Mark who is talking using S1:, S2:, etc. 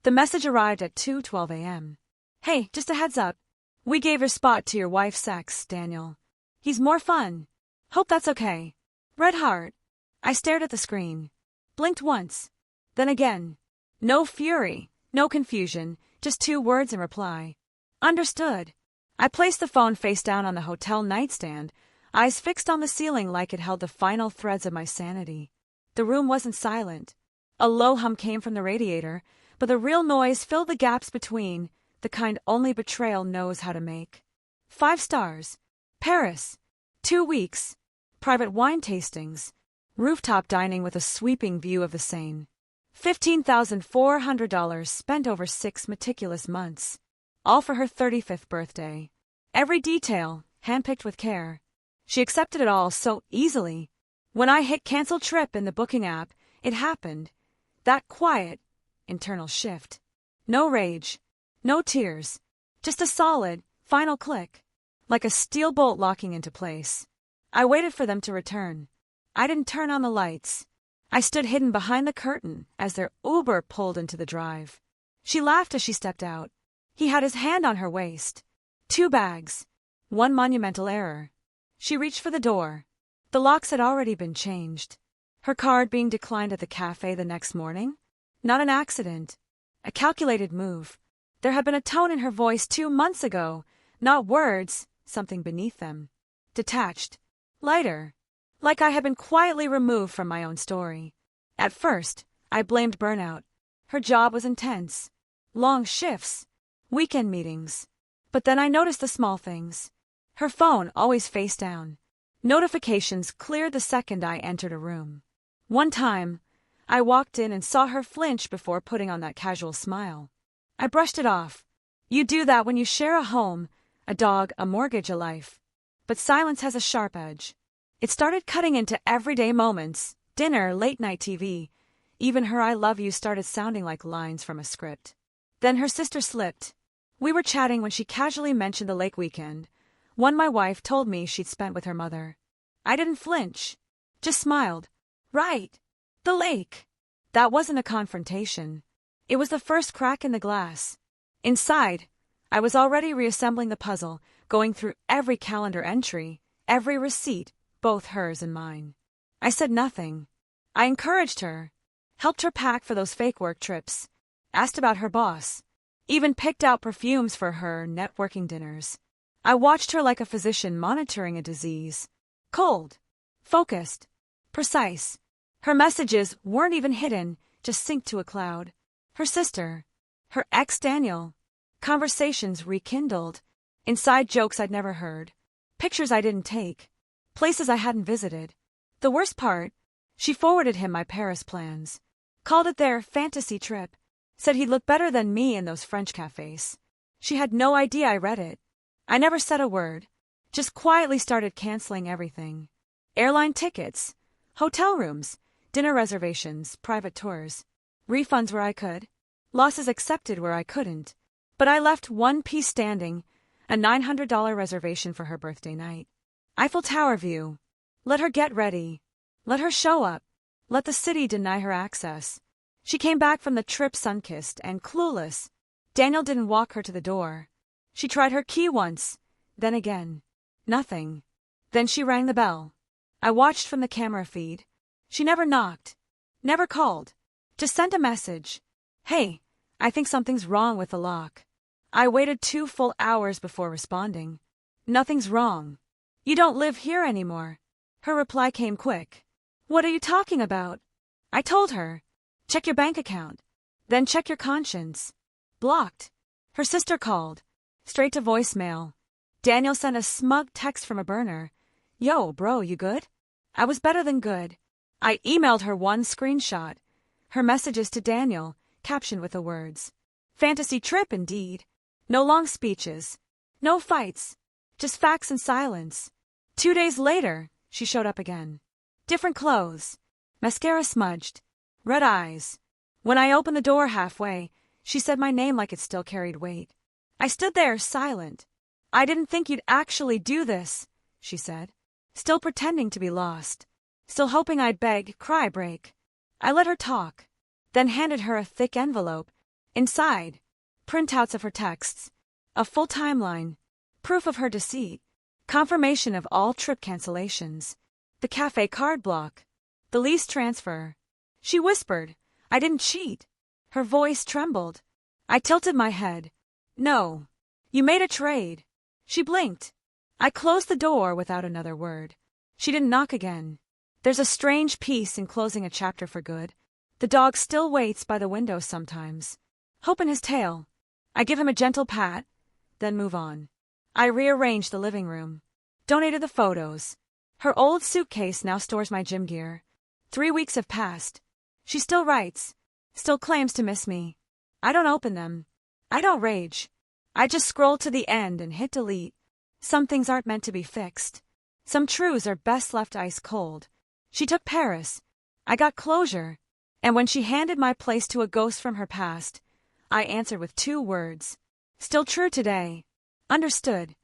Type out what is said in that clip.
S1: The message arrived at 2:12 a.m. Hey, just a heads up. We gave your spot to your wife's ex, Daniel. He's more fun. Hope that's okay. Red heart. I stared at the screen. Blinked once. Then again. No fury, no confusion, just 2 words in reply. Understood. I placed the phone face down on the hotel nightstand, eyes fixed on the ceiling like it held the final threads of my sanity. The room wasn't silent. A low hum came from the radiator, but the real noise filled the gaps between, the kind only betrayal knows how to make. 5 stars. Paris. 2 weeks. Private wine tastings. Rooftop dining with a sweeping view of the Seine. $15,400 spent over 6 meticulous months. All for her 35th birthday. Every detail, handpicked with care. She accepted it all so easily. When I hit cancel trip in the booking app, it happened. That quiet, internal shift. No rage. No tears. Just a solid, final click. Like a steel bolt locking into place. I waited for them to return. I didn't turn on the lights. I stood hidden behind the curtain as their Uber pulled into the drive. She laughed as she stepped out. He had his hand on her waist. 2 bags. 1 monumental error. She reached for the door. The locks had already been changed. Her card being declined at the cafe the next morning? Not an accident. A calculated move. There had been a tone in her voice 2 months ago. Not words, something beneath them. Detached. Lighter. Like I had been quietly removed from my own story. At first, I blamed burnout. Her job was intense. Long shifts. Weekend meetings. But then I noticed the small things. Her phone always face down. Notifications cleared the second I entered a room. One time, I walked in and saw her flinch before putting on that casual smile. I brushed it off. You do that when you share a home, a dog, a mortgage, a life. But silence has a sharp edge. It started cutting into everyday moments, dinner, late-night TV. Even her I love you started sounding like lines from a script. Then her sister slipped. We were chatting when she casually mentioned the lake weekend, one my wife told me she'd spent with her mother. I didn't flinch. Just smiled. Right. The lake. That wasn't a confrontation. It was the first crack in the glass. Inside, I was already reassembling the puzzle, going through every calendar entry, every receipt, both hers and mine. I said nothing. I encouraged her, helped her pack for those fake work trips, asked about her boss, even picked out perfumes for her networking dinners. I watched her like a physician monitoring a disease. Cold, focused, precise. Her messages weren't even hidden, just synced to a cloud. Her sister, her ex Daniel, conversations rekindled, inside jokes I'd never heard, pictures I didn't take, places I hadn't visited. The worst part, she forwarded him my Paris plans, called it their fantasy trip, said he'd look better than me in those French cafes. She had no idea I read it. I never said a word, just quietly started canceling everything. Airline tickets, hotel rooms, dinner reservations, private tours, refunds where I could, losses accepted where I couldn't. But I left one piece standing, a $900 reservation for her birthday night. Eiffel Tower view. Let her get ready. Let her show up. Let the city deny her access. She came back from the trip sun-kissed and clueless. Daniel didn't walk her to the door. She tried her key once, then again. Nothing. Then she rang the bell. I watched from the camera feed. She never knocked. Never called. Just sent a message. Hey, I think something's wrong with the lock. I waited 2 full hours before responding. Nothing's wrong. You don't live here anymore. Her reply came quick. What are you talking about? I told her. Check your bank account. Then check your conscience. Blocked. Her sister called. Straight to voicemail. Daniel sent a smug text from a burner. Yo, bro, you good? I was better than good. I emailed her one screenshot. Her messages to Daniel, captioned with the words. Fantasy trip indeed. No long speeches. No fights. Just facts and silence. 2 days later, she showed up again. Different clothes. Mascara smudged. Red eyes. When I opened the door halfway, she said my name like it still carried weight. I stood there, silent. I didn't think you'd actually do this, she said. Still pretending to be lost. Still hoping I'd beg, cry, break. I let her talk. Then handed her a thick envelope. Inside, printouts of her texts, a full timeline, proof of her deceit, confirmation of all trip cancellations, the cafe card block, the lease transfer. She whispered, "I didn't cheat." Her voice trembled. I tilted my head. "No. You made a trade." She blinked. I closed the door without another word. She didn't knock again. There's a strange peace in closing a chapter for good. The dog still waits by the window sometimes, hoping his tail. I give him a gentle pat, then move on. I rearranged the living room, donated the photos. Her old suitcase now stores my gym gear. 3 weeks have passed. She still writes, still claims to miss me. I don't open them. I don't rage. I just scroll to the end and hit delete. Some things aren't meant to be fixed. Some truths are best left ice cold. She took Paris. I got closure. And when she handed my place to a ghost from her past, I answered with 2 words. Still true today. Understood.